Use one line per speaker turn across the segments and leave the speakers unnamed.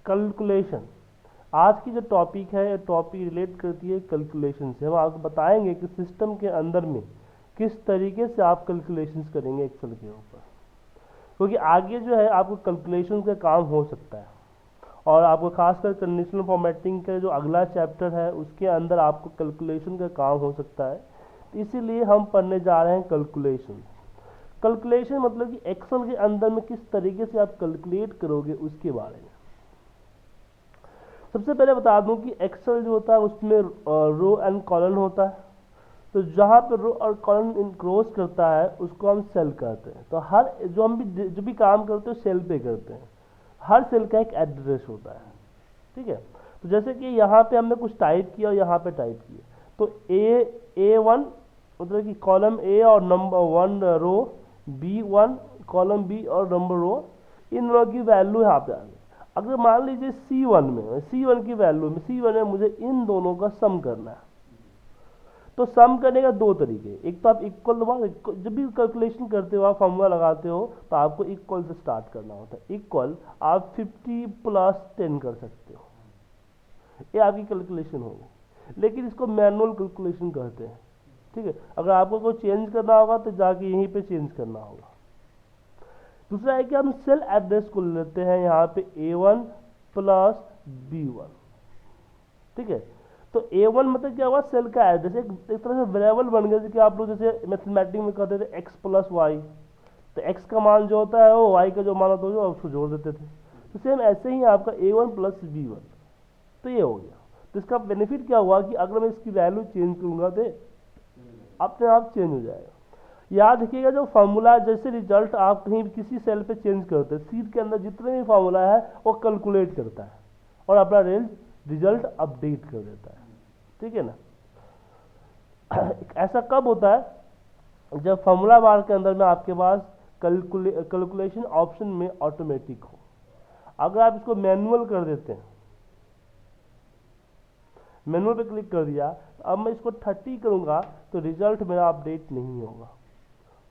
Calculation. आज की जो टॉपिक है, ये टॉपिक रिलेट करती है कैलकुलेशन से। हम आपको बताएंगे कि सिस्टम के अंदर में किस तरीके से आप कैलकुलेशंस करेंगे एक्सेल के ऊपर, क्योंकि आगे जो है आपको कैलकुलेशन का काम हो सकता है, और आपको खासकर कंडीशनल फॉर्मेटिंग का जो अगला चैप्टर है उसके अंदर आपको कैलकुलेशन का काम हो सकता है। तो इसीलिए हम पढ़ने जा रहे हैं कैलकुलेशन। कैलकुलेशन मतलब कि एक्सेल के अंदर में किस तरीके से आप कैलकुलेट करोगे उसके बारे में। सबसे पहले बता दूं कि एक्सेल जो होता है उसमें रो एंड कॉलम होता है। तो जहाँ पे रो और कॉलम इनक्रोज करता है उसको हम सेल कहते हैं। तो हर जो भी काम करते हैं सेल पे करते हैं। हर सेल का एक एड्रेस होता है, ठीक है। तो जैसे कि यहाँ पे हमने कुछ टाइप किया और यहाँ पे टाइप किया, तो A1 मतलब कि कॉलम ए और नंबर 1 रो, B1 कॉलम बी और नंबर रो, इन लोगों की वैल्यू यहाँ पे आ गई। अगर मान लीजिए C1 की वैल्यू में C1 में मुझे इन दोनों का सम करना है, तो सम करने का दो तरीके। एक तो आप इक्वल, जब भी कैलकुलेशन करते हो आप फॉर्मूला लगाते हो तो आपको इक्वल से स्टार्ट करना होता है। इक्वल आप 50 प्लस 10 कर सकते हो, ये आपकी कैलकुलेशन होगी। लेकिन इसको मैनुअल कैलकुलेशन कहते हैं, ठीक है। अगर आपको कोई चेंज करना होगा तो जाके यहीं पे चेंज करना होगा। दूसरा है कि हम सेल एड्रेस को लेते हैं यहाँ पे A1 प्लस B1, ठीक है। तो A1 मतलब क्या हुआ, सेल का एड्रेस, एक तरह से वेरिएबल बन गया। जैसे कि आप लोग जैसे मैथमेटिक्स में कहते थे x प्लस वाई, तो x का मान जो होता है वो y का जो मान होता है उसको जोड़ देते थे। तो सेम ऐसे ही आपका A1 प्लस B1, तो ये हो गया। तो इसका बेनिफिट क्या हुआ कि अगर मैं इसकी वैल्यू चेंज करूंगा तो अपने आप चेंज हो जाएगा। याद रखिएगा, जो फार्मूला जैसे रिजल्ट आप कहीं भी किसी सेल पे चेंज करते हैं, सीट के अंदर जितने भी फार्मूला है वो कैलकुलेट करता है और अपना रिजल्ट अपडेट कर देता है, ठीक है ना। ऐसा कब होता है, जब फार्मूला बार के अंदर में आपके पास कैलकुलेशन ऑप्शन में ऑटोमेटिक हो। अगर आप इसको मैनुअल कर देते हैं, मैनुअल पे क्लिक कर दिया, तो अब मैं इसको 30 करूंगा तो रिजल्ट मेरा अपडेट नहीं होगा।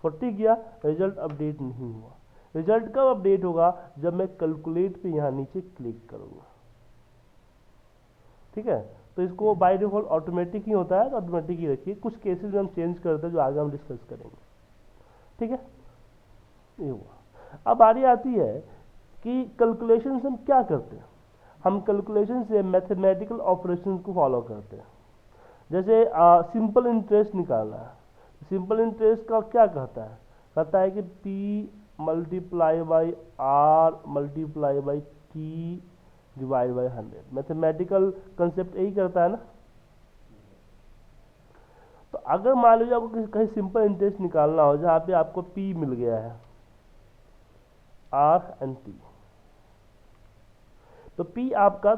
40 किया, रिजल्ट अपडेट नहीं हुआ। रिजल्ट कब अपडेट होगा, जब मैं कैलकुलेट पे यहाँ नीचे क्लिक करूंगा, ठीक है। तो इसको बाय डिफॉल्ट ऑटोमेटिक ही होता है, तो ऑटोमेटिक ही रखिए। कुछ केसेस में हम चेंज करते हैं जो आगे हम डिस्कस करेंगे, ठीक है। ये हुआ। अब बारी आती है कि कैलकुलेशन से हम क्या करते हैं। हम कैलकुलेशन से मैथमेटिकल ऑपरेशन को फॉलो करते हैं। जैसे सिंपल इंटरेस्ट निकालना है। सिंपल इंटरेस्ट का क्या कहता है कि P multiply by R multiply by T divide by 100। Mathematical concept यही करता है ना। तो अगर मान लीजिए आपको कहीं सिंपल इंटरेस्ट निकालना हो जहाँ पे आपको P मिल गया है, R एंड T, तो P आपका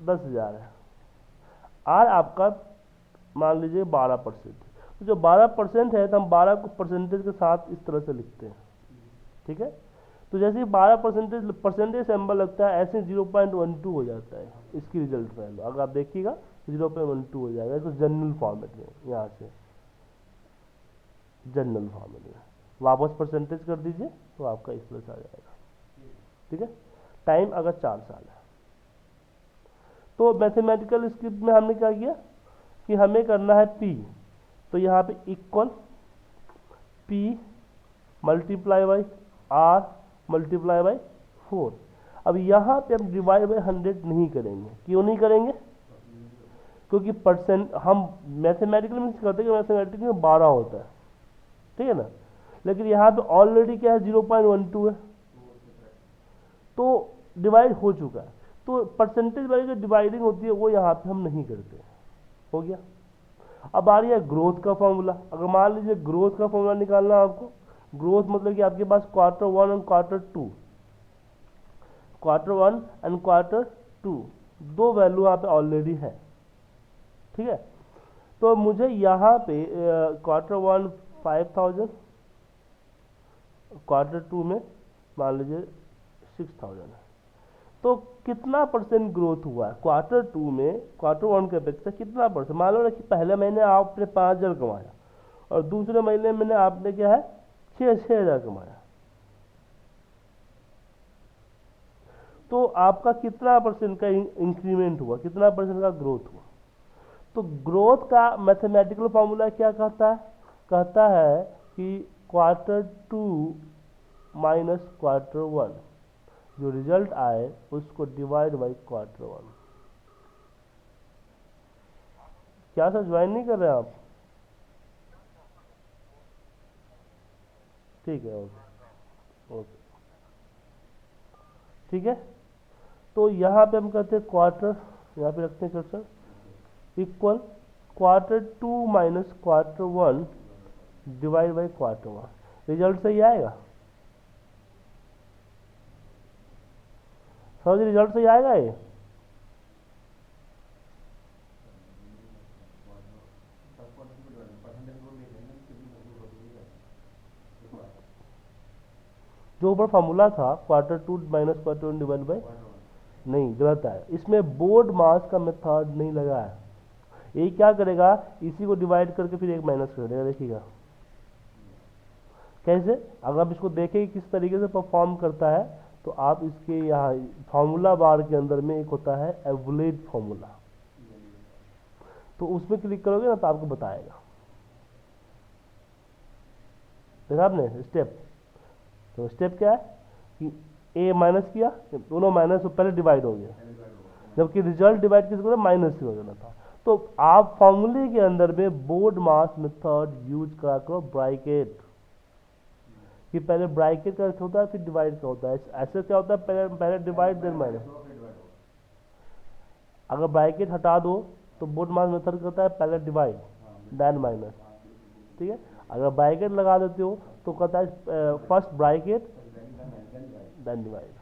10,000 है, R आपका मान लीजिए 12%। तो जो 12% है तो हम 12 को परसेंटेज के साथ इस तरह से लिखते हैं, ठीक है। तो जैसे ही 12 परसेंटेज सिंबल लगता है, ऐसे 0.12 हो जाता है इसकी रिजल्ट वैल्यू। अगर आप देखिएगा 0.12 हो जाएगा। इसको जनरल फॉर्मेट में, यहाँ से जनरल फॉर्मेट में वापस परसेंटेज कर दीजिए तो आपका इस तरह से आ जाएगा, ठीक है। टाइम अगर 4 साल है। तो मैथमेटिकल स्क्रिप्ट में हमने क्या किया कि हमें करना है P, तो यहाँ पे equal P multiply by R multiply by 4। अब यहाँ पे हम डिवाइड बाई 100 नहीं करेंगे। क्यों नहीं करेंगे, क्योंकि परसेंट हम मैथमेटिकल में करते हैं, मैथमेटिकल में 12 होता है, ठीक है ना। लेकिन यहाँ पे ऑलरेडी क्या है, 0.12 है, तो डिवाइड हो चुका है। तो परसेंटेज वाली जो डिवाइडिंग होती है वो यहाँ पे हम नहीं करते। हो गया। अब आ रही है ग्रोथ का फॉर्मूला। अगर मान लीजिए ग्रोथ का फॉर्मूला निकालना है आपको, ग्रोथ मतलब कि आपके पास Q1 और Q2, Q1 एंड Q2 दो वैल्यू यहाँ पे ऑलरेडी है, ठीक है। तो मुझे यहाँ पे Q1 5,000, Q2 में मान लीजिए 6,000 है। तो कितना परसेंट ग्रोथ हुआ है Q2 में Q1 के अपेक्षा, कितना परसेंट। मान लो कि पहले महीने आपने 5,000 कमाया और दूसरे महीने में आपने क्या है 6,000 कमाया। तो आपका कितना परसेंट का इंक्रीमेंट हुआ, कितना परसेंट का ग्रोथ हुआ। तो ग्रोथ का मैथमेटिकल फॉर्मूला क्या कहता है, कहता है कि Q2 माइनस Q1, जो रिजल्ट आए उसको डिवाइड बाई Q1। क्या सर ज्वाइन नहीं कर रहे आप? ठीक है, ओके ओके, ठीक है। तो यहाँ पे हम कहते हैं क्वार्टर, यहाँ पे रखते हैं cursor, equal Q2 minus Q1 divide by Q1। Result सही आएगा सर जी, रिजल्ट सही आएगा ये? जो ऊपर फॉर्मूला था Q2 minus Q1 divide by, नहीं गलत है, इसमें बोर्ड मास का मेथड नहीं लगा है। ये क्या करेगा, इसी को डिवाइड करके फिर एक माइनस कर देगा, देखिएगा कैसे। अगर आप इसको देखें किस तरीके से परफॉर्म करता है, तो आप इसके यहाँ फार्मूला बार के अंदर में एक होता है एवरेज फार्मूला, तो उसमें क्लिक करोगे ना तो आपको बताएगा। देखा आपने स्टेप, तो स्टेप क्या है कि ए माइनस किया, दोनों माइनस तो पहले डिवाइड हो गया, जबकि रिजल्ट डिवाइड किसको था, माइनस से हो जाना था। तो आप फॉर्मूले के अंदर में बोर्ड मास मेथड यूज करा करो, ब्रैकेट, कि पहले ब्रैकेट का होता है फिर डिवाइड का होता है। ऐसे क्या होता है, पहले डिवाइड देन माइनस। अगर ब्रैकेट हटा दो तो बोर्ड मास मेथड करता है पहले डिवाइड देन माइनस, ठीक है। अगर ब्रैकेट लगा देते हो तो कहता है फर्स्ट ब्रैकेट देन डिवाइड।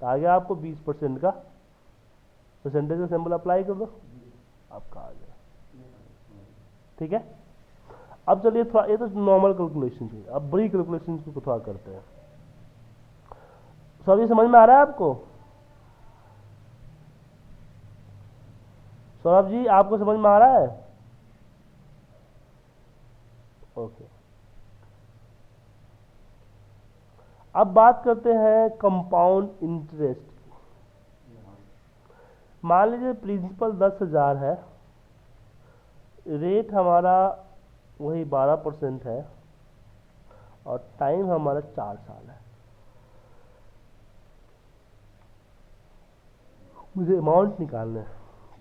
तो आगे आपको 20% का परसेंटेज का सिंबल अप्लाई कर दो, आपका आ गया, ठीक है। अब चलिए थोड़ा, ये तो नॉर्मल कैलकुलेशन थी, अब बड़ी कैलकुलेशन को थोड़ा करते हैं। सब ये समझ में आ रहा है आपको? सौरभ जी आपको समझ में आ रहा है? ओके, अब बात करते हैं कंपाउंड इंटरेस्ट। मान लीजिए प्रिंसिपल 10,000 है, रेट हमारा वही 12% है, और टाइम हमारा 4 साल है। मुझे अमाउंट निकालना है,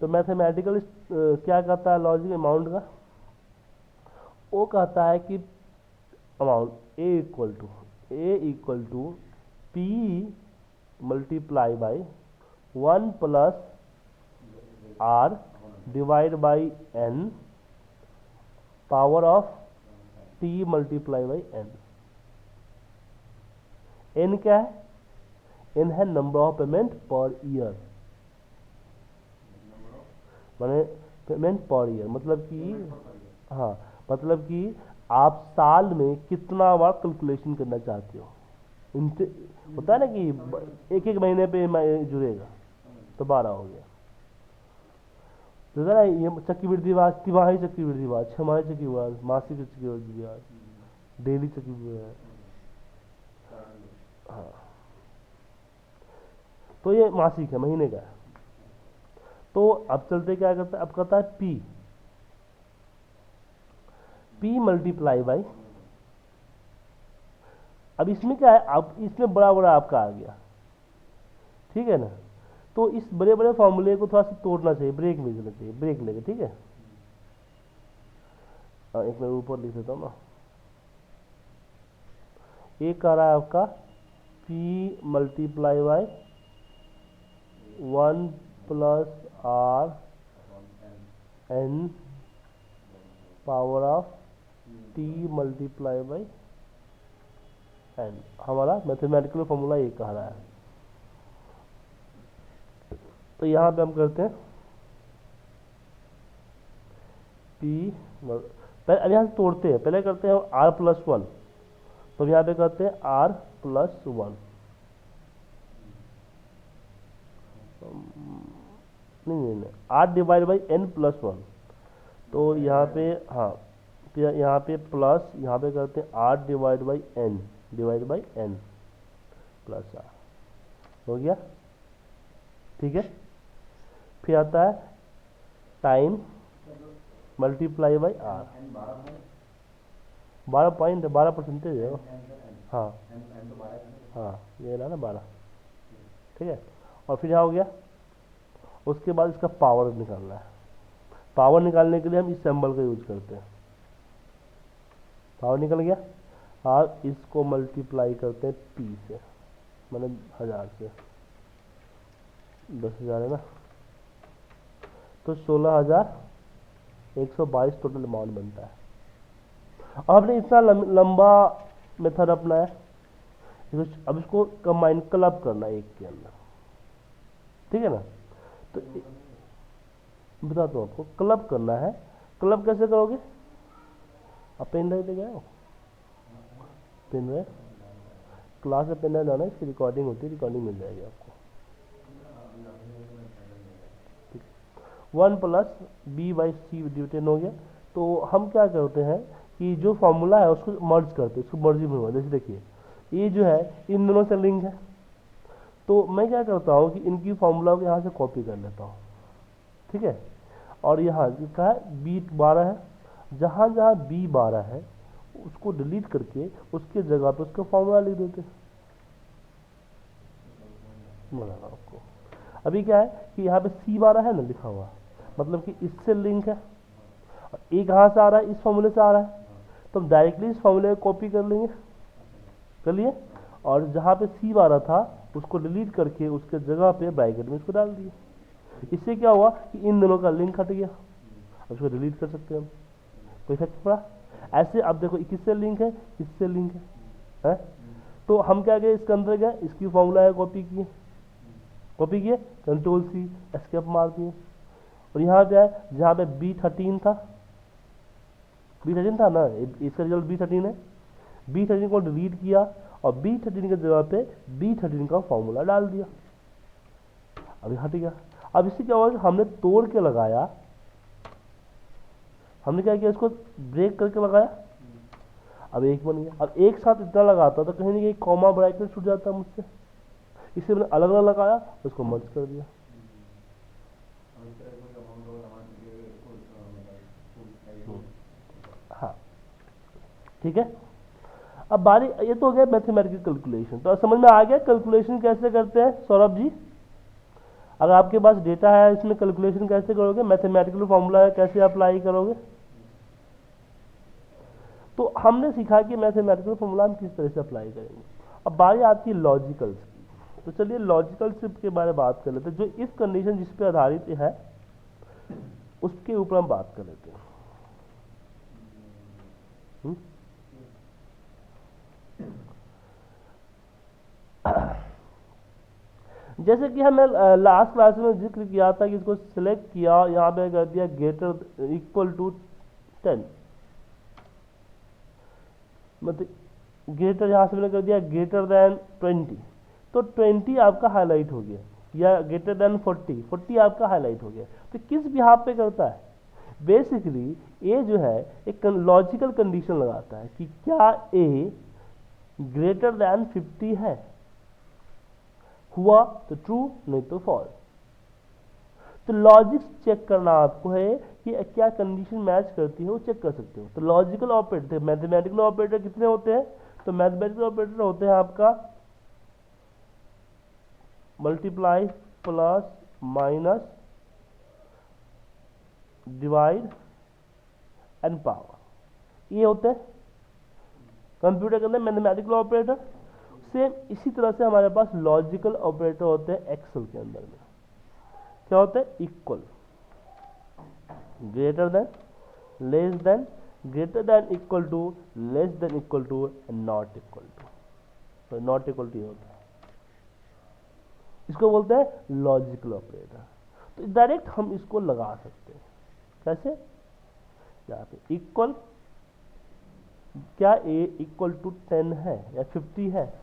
तो मैथमेटिकल क्या कहता है लॉजिक अमाउंट का, वो कहता है कि amount A equal to P multiply by 1 plus R divide by N power of T multiply by N. N क्या है, एन है number of payment per year, माने पेमेंट पर ईयर, मतलब कि हाँ, मतलब कि आप साल में कितना बार कैलकुलेशन करना चाहते हो। होता है ना कि एक एक महीने पे जुड़ेगा, तो 12 हो गया। तो ना ये चक्रवृद्धि ब्याज, तिमाही चक्रवृद्धि ब्याज, छमाही चक्रवृद्धि ब्याज, मासिक चक्रवृद्धि ब्याज, डेली चक्रवृद्धि ब्याज, हाँ, तो ये मासिक है, महीने का है। तो अब चलते क्या करता है, अब कहता है पी मल्टीप्लाई बाई, अब इसमें क्या है, अब इसमें बड़ा बड़ा आपका आ गया, ठीक है ना। तो इस बड़े बड़े फॉर्मूले को थोड़ा सा तोड़ना चाहिए, ब्रेक में देना चाहिए, ब्रेक लेके, ठीक है। एक मैं ऊपर लिख देता हूँ ना, एक आ रहा है आपका P multiply by 1 plus R N power of T multiply by N, हमारा मैथमेटिकल फॉर्मूला ये कह रहा है। तो यहाँ पे हम करते हैं पी, पहले यहाँ से तोड़ते हैं, पहले करते हैं r+1, तो यहाँ पे करते हैं r+1, नहीं r डिवाइड बाई n+1, तो यहाँ पे हाँ, फिर यहाँ पे प्लस, यहाँ पे करते हैं r divide by n plus r, हो गया। ठीक है। फिर आता है time multiply by R. 12 point 12% है वो। हाँ हाँ, ये ना 12, ठीक है। और फिर यहाँ हो गया, उसके बाद इसका पावर निकालना है। पावर निकालने के लिए हम इस सिंबल का यूज करते हैं। पावर निकल गया, और इसको मल्टीप्लाई करते हैं पी से, मतलब 1000 से। 10,000 है ना, तो 16,122 टोटल अमाउंट बनता है। अब हमने इतना लंबा मेथड अपनाया, अब इसको कंबाइन क्लब करना है एक के अंदर, ठीक है ना। तो बताता हूँ आपको, क्लब करना है। क्लब कैसे करोगे? आप पेन ड्राइव ले गए हो? पेन ड्राइव क्लास में पेन ड्राइव लाना है, इसकी रिकॉर्डिंग होती है, रिकॉर्डिंग मिल जाएगी आपको। 1 plus B by C dividend हो गया। तो हम क्या करते हैं कि जो फॉर्मूला है उसको मर्ज करते हैं, इसको मर्जिंग में हुआ। जैसे देखिए, ये जो है इन दोनों से लिंक है, तो मैं क्या करता हूँ कि इनकी फॉर्मूला को यहाँ से कॉपी कर लेता हूँ, ठीक है। और यहाँ लिखा है बी 12 है, जहाँ जहाँ बी 12 है उसको डिलीट करके उसके जगह पे उसका फॉर्मूला लिख देते हैं। आपको अभी क्या है कि यहाँ पे C12 है ना लिखा हुआ, मतलब कि इससे लिंक है, और एक कहाँ से आ रहा है, इस फॉर्मूले से आ रहा है, तो हम डायरेक्टली इस फॉर्मूले को कॉपी कर लेंगे, कर लिए। और जहाँ पे C12 था उसको डिलीट करके उसके जगह पे ब्रैकेट में इसको डाल दिए। इससे क्या हुआ कि इन दोनों का लिंक हट गया, उसको डिलीट कर सकते हैं हम, कोई इफेक्ट पड़ा। ऐसे अब देखो, किससे लिंक है, इससे लिंक है? तो हम क्या गए, इसके अंदर गए, इसकी फॉर्मूला है कॉपी किए, कंट्रोल C एस्केप मार दिए। और यहाँ पे है जहाँ पे B13 था, B13 था ना, इसका रिजल्ट B13 है। B13 को डिलीट किया और B13 के जगह पे B13 का फॉर्मूला डाल दिया, अभी हट गया। अब इससे क्या हुआ कि हमने तोड़ के लगाया, हमने क्या किया, इसको ब्रेक करके लगाया, अब एक बन गया। अब एक साथ इतना लगाता तो कहीं ना कहीं कॉमा ब्रैकेट छूट जाता मुझसे, इसे मैंने अलग अलग लगाया, उसको मर्ज कर दिया। हाँ, ठीक है। अब बारी, ये तो हो गया मैथमेटिकल कैलकुलेशन। तो समझ में आ गया कैलकुलेशन कैसे करते हैं सौरभ जी? अगर आपके पास डेटा है, इसमें कैलकुलेशन कैसे करोगे, मैथमेटिकल फॉर्मूला है कैसे अप्लाई करोगे। तो हमने सीखा कि मैथमेटिकल फॉर्मूला हम किस तरह से अप्लाई करेंगे। अब बारी आती है लॉजिकल्स की। तो चलिए लॉजिकल शिफ्ट के बारे में बात कर लेते हैं, जो इस कंडीशन जिस पे आधारित है उसके ऊपर हम बात कर लेते हैं। जैसे कि हमने लास्ट क्लास में जिक्र किया था कि इसको सिलेक्ट किया, यहाँ पे कर दिया ग्रेटर इक्वल टू 10, मतलब ग्रेटर, यहाँ से मैंने कर दिया ग्रेटर देन 20, तो 20 आपका हाईलाइट हो गया, या ग्रेटर देन 40 आपका हाईलाइट हो गया। तो किस बिहाफ पे करता है? बेसिकली ये जो है एक लॉजिकल कंडीशन लगाता है कि क्या ए ग्रेटर देन 50 है, हुआ तो ट्रू, नहीं तो फॉल्स। तो लॉजिक चेक करना आपको है कि क्या कंडीशन मैच करती है, वो चेक कर सकते हो। तो लॉजिकल ऑपरेटर, मैथमेटिकल ऑपरेटर कितने होते हैं? तो मैथमेटिकल ऑपरेटर होते हैं आपका multiply, plus, minus, divide and power, ये होते हैं कंप्यूटर के अंदर मैथमेटिकल ऑपरेटर। सेम इसी तरह से हमारे पास लॉजिकल ऑपरेटर होते हैं एक्सेल के अंदर में। क्या होते हैं? Equal, greater than, less than, greater than equal to, less than equal to, and not equal to. तो नॉट इक्वल टू होता है, इसको बोलते हैं लॉजिकल ऑपरेटर। तो डायरेक्ट हम इसको लगा सकते हैं, कैसे? यहाँ पे इक्वल, क्या ए इक्वल टू 10 है या 50 है?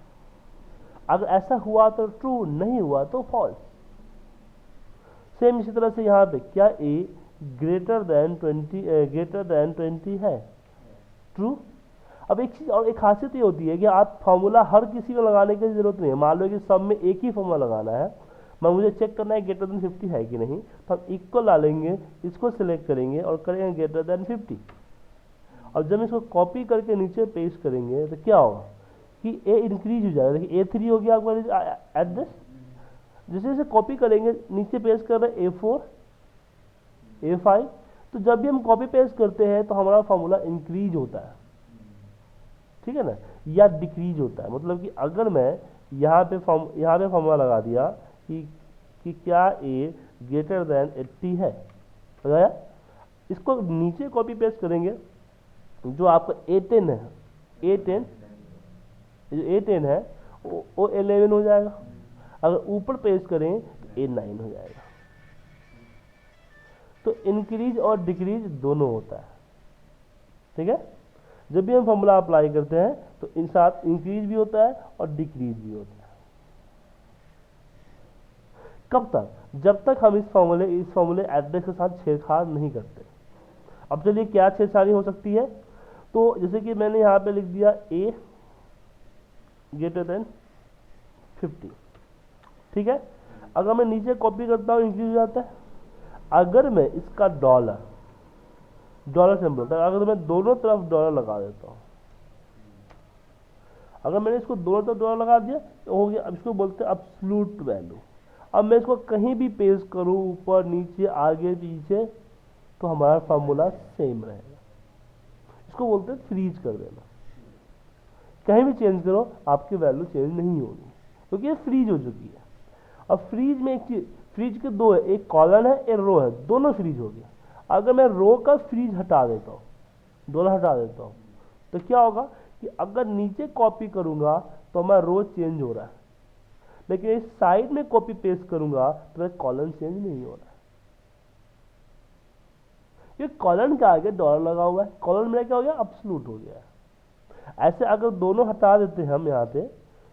अगर ऐसा हुआ तो ट्रू, नहीं हुआ तो फॉल्स। सेम इसी तरह से यहाँ पे क्या ए ग्रेटर देन 20 है, ट्रू। अब एक चीज और, एक खासियत ये होती है कि आप फॉर्मूला हर किसी को लगाने की जरूरत नहीं है। मान लो कि सब में एक ही फॉर्मूला लगाना है, मैं मुझे चेक करना है ग्रेटर देन 50 है कि नहीं, तो हम इक्वल डालेंगे, इसको सिलेक्ट करेंगे और करेंगे ग्रेटर देन 50। अब जब इसको कॉपी करके नीचे पेस्ट करेंगे तो क्या होगा कि ए इंक्रीज हो जाएगा। देखिए A3 हो गया आपका एड्रेस। जैसे जैसे कॉपी करेंगे नीचे पेस्ट कर रहे हैं A4 A5, तो जब भी हम कॉपी पेस्ट करते हैं तो हमारा फॉर्मूला इंक्रीज होता है, ठीक है ना, या डिक्रीज होता है। मतलब कि अगर मैं यहाँ पे फॉर्मूला लगा दिया कि क्या A ग्रेटर देन 80 है, लगाया, इसको नीचे कॉपी पेस्ट करेंगे, जो आपका A10 है, A10 जो A10 है वो A11 हो जाएगा। अगर ऊपर पेस्ट करें तो A9 हो जाएगा। तो इंक्रीज और डिक्रीज दोनों होता है, ठीक है। जब भी हम फॉर्मूला अप्लाई करते हैं तो इन साथ इंक्रीज भी होता है और डिक्रीज भी होता है। कब तक? जब तक हम इस फॉर्मूले एड्रेस के साथ छेड़छाड़ नहीं करते। अब चलिए क्या छेड़छाड़ी हो सकती है, तो जैसे कि मैंने यहाँ पे लिख दिया A ग्रेटर देन 50, ठीक है। अगर मैं नीचे कॉपी करता हूँ इंक्रीज हो जाता है। अगर मैं इसका डॉलर सिंबल होता है, अगर मैं दोनों तरफ डॉलर लगा देता हूँ, अगर मैंने इसको दोनों तरफ डॉलर लगा दिया तो हो गया। अब इसको बोलते हैं एब्सोल्यूट वैल्यू। अब मैं इसको कहीं भी पेस्ट करूँ, ऊपर नीचे आगे पीछे, तो हमारा फार्मूला सेम रहेगा। इसको बोलते हैं फ्रीज कर देना। कहीं भी चेंज करो आपकी वैल्यू चेंज नहीं होगी, क्योंकि ये फ्रीज हो चुकी है। अब फ्रीज में एक चीज, फ्रीज के दो है, एक कॉलम है एक रो है, दोनों फ्रीज हो गया। अगर मैं रो का फ्रीज हटा देता हूँ, डॉलर हटा देता हूँ, तो क्या होगा कि अगर नीचे कॉपी करूंगा तो हमारा रो चेंज हो रहा है, लेकिन इस साइड में कॉपी पेस्ट करूंगा तो वह कॉलम चेंज नहीं हो रहा है। ये कॉलम के आगे डॉलर लगा हुआ है, कॉलम में क्या हो गया, एब्सोल्यूट हो गया। ऐसे अगर दोनों हटा देते हैं हम यहाँ पे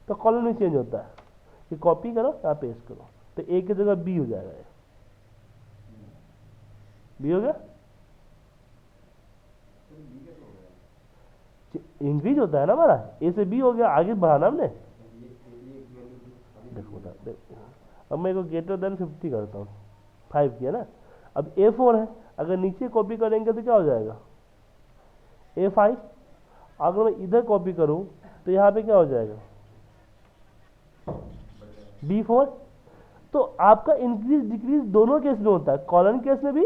तो कॉलम नहीं चेंज होता है। कि कॉपी करो या पेस्ट करो, तो ए की जगह बी हो जाएगा। बी हो गया, इंक्रीज होता है ना हमारा, ए से बी हो गया, आगे बढ़ाना हमने। देखो अब मैं को ग्रेटर देन 50 करता हूँ, 5 किया ना। अब A4 है, अगर नीचे कॉपी करेंगे तो क्या हो जाएगा A5। अगर मैं इधर कॉपी करूं तो यहाँ पे क्या हो जाएगा B4। तो आपका इंक्रीज डिक्रीज दोनों केस में होता है, कॉलम केस में भी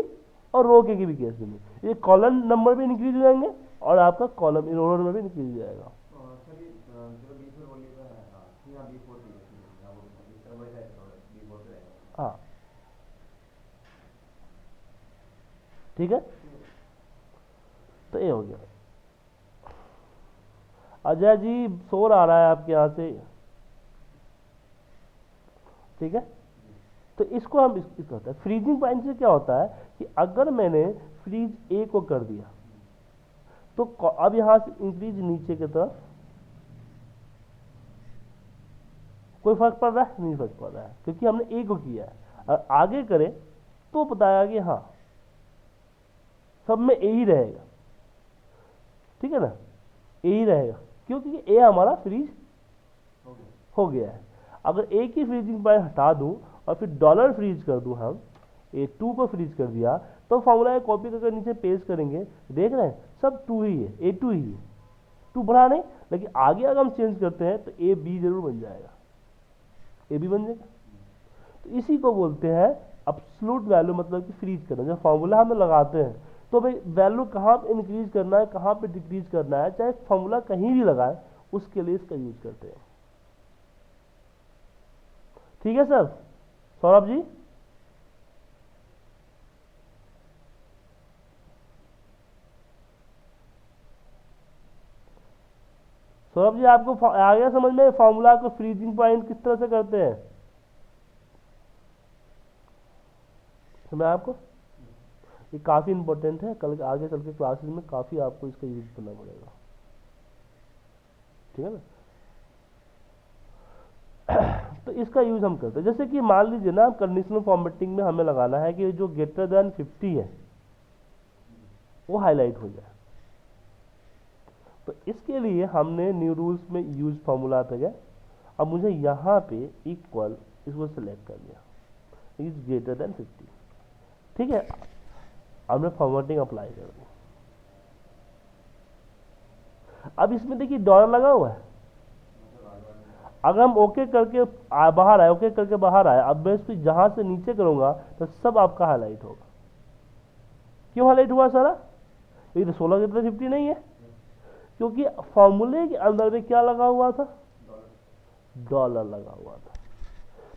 और रो के भी केस में। ये कॉलम नंबर भी इंक्रीज हो जाएंगे और आपका कॉलम रो नंबर भी इंक्रीज हो जाएगा। हाँ ठीक है, तो ये हो गया। अजय जी शोर आ रहा है आपके यहाँ से, ठीक है। तो इसको हम इसको होता है फ्रीजिंग पॉइंट से क्या होता है कि अगर मैंने फ्रीज ए को कर दिया तो अब यहां से इंक्रीज नीचे की तरफ कोई फर्क पड़ रहा है, नहीं फर्क पड़ रहा है, क्योंकि हमने ए को किया है। और आगे करें तो बताया कि हाँ सब में ए ही रहेगा, ठीक है ना, ए ही रहेगा, क्योंकि ए हमारा फ्रीज हो गया है। अगर ए की फ्रीजिंग पॉइंट हटा दूं और फिर डॉलर फ्रीज कर दूं, हम A2 को फ्रीज कर दिया, तो फॉर्मूला कॉपी करके नीचे पेस्ट करेंगे, देख रहे हैं सब 2 ही है, A2 ही है, 2 बढ़ा नहीं। लेकिन आगे अगर हम चेंज करते हैं तो AB जरूर बन जाएगा, AB बन जाएगा। तो इसी को बोलते हैं एब्सोल्यूट वैल्यू, मतलब कि फ्रीज करना। जब फॉर्मूला हम लगाते हैं तो भाई वैल्यू कहाँ पे इंक्रीज करना है, कहाँ पे डिक्रीज करना है, चाहे फॉर्मूला कहीं भी लगाए, उसके लिए इसका यूज करते हैं। ठीक है सर, सौरभ जी। सौरभ जी आपको आ गया समझ में फॉर्मूला को फ्रीजिंग पॉइंट किस तरह से करते हैं? समझ आपको, ये काफी इंपॉर्टेंट है, कल आगे चल के क्लासेस में काफी आपको इसका यूज करना पड़ेगा, ठीक है ना। तो इसका यूज हम करते हैं, जैसे कि मान लीजिए ना कंडीशनल फॉर्मेटिंग में हमें लगाना है कि जो ग्रेटर देन 50 है वो हाईलाइट हो जाए। तो इसके लिए हमने न्यू रूल्स में यूज फॉर्मूला पे गए। अब मुझे यहाँ पे इक्वल इसको सेलेक्ट कर लिया, इज ग्रेटर देन 50। ठीक है, हमने फॉर्मेटिंग अप्लाई कर दी। अब इसमें देखिए डॉलर लगा हुआ है, अगर हम ओके करके बाहर आए, ओके करके बाहर आए, अब मैं इसको जहां से नीचे करूंगा तो सब आपका हाईलाइट होगा। क्यों हाईलाइट हुआ सारा? ये तो 16 की तरह 50 नहीं है, क्योंकि फॉर्मूले के अंदर में क्या लगा हुआ था? डॉलर लगा हुआ था।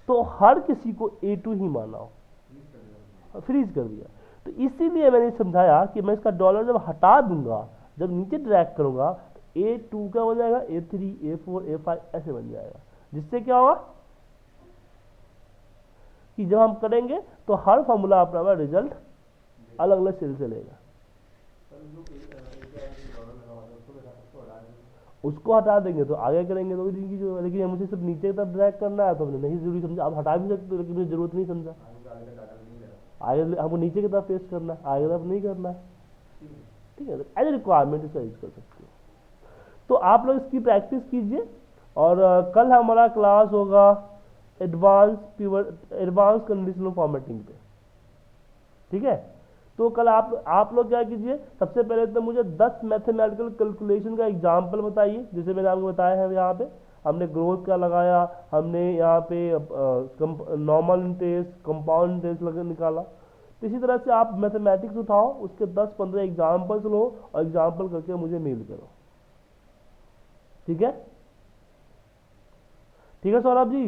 तो हर किसी को A2 ही माना हो, फ्रीज कर दिया। तो इसीलिए मैंने समझाया कि मैं इसका डॉलर जब हटा दूंगा, जब नीचे ड्रैग करूंगा, A2 क्या हो जाएगा? A3, A4, A5 ऐसे बन जाएगा। जिससे क्या होगा कि जब हम करेंगे तो हर फॉर्मूला अपना रिजल्ट अलग अलग सेल से लेगा। उसको हटा देंगे तो आगे करेंगे तो इनकी जो, लेकिन मुझे सिर्फ नीचे की तरफ ड्रैग करना है तो हमने नहीं जरूरी समझा। आप हटा भी सकते हो, लेकिन मुझे जरूरत नहीं समझा। आगे हमको नीचे की तरफ पेस्ट करना है, आगे तरफ नहीं करना है। ठीक है, एज ए रिक्वायरमेंट इसका यूज कर सकते हो। तो आप लोग इसकी प्रैक्टिस कीजिए, और कल हमारा क्लास होगा एडवांस कंडीशनल फॉर्मेटिंग पे। ठीक है, तो कल आप लोग क्या कीजिए, सबसे पहले तो मुझे 10 मैथमेटिकल कैलकुलेशन का एग्जाम्पल बताइए। जैसे मैंने आपको बताया है, यहाँ पे हमने ग्रोथ का लगाया, हमने यहाँ पे नॉर्मल इंटरेस्ट, कंपाउंड इंटरेस्ट लगा निकाला। तो इसी तरह से आप मैथमेटिक्स उठाओ, उसके 10-15 एग्जाम्पल्स लो और एग्जाम्पल करके मुझे मेल करो। ठीक है, ठीक है सौरभ जी।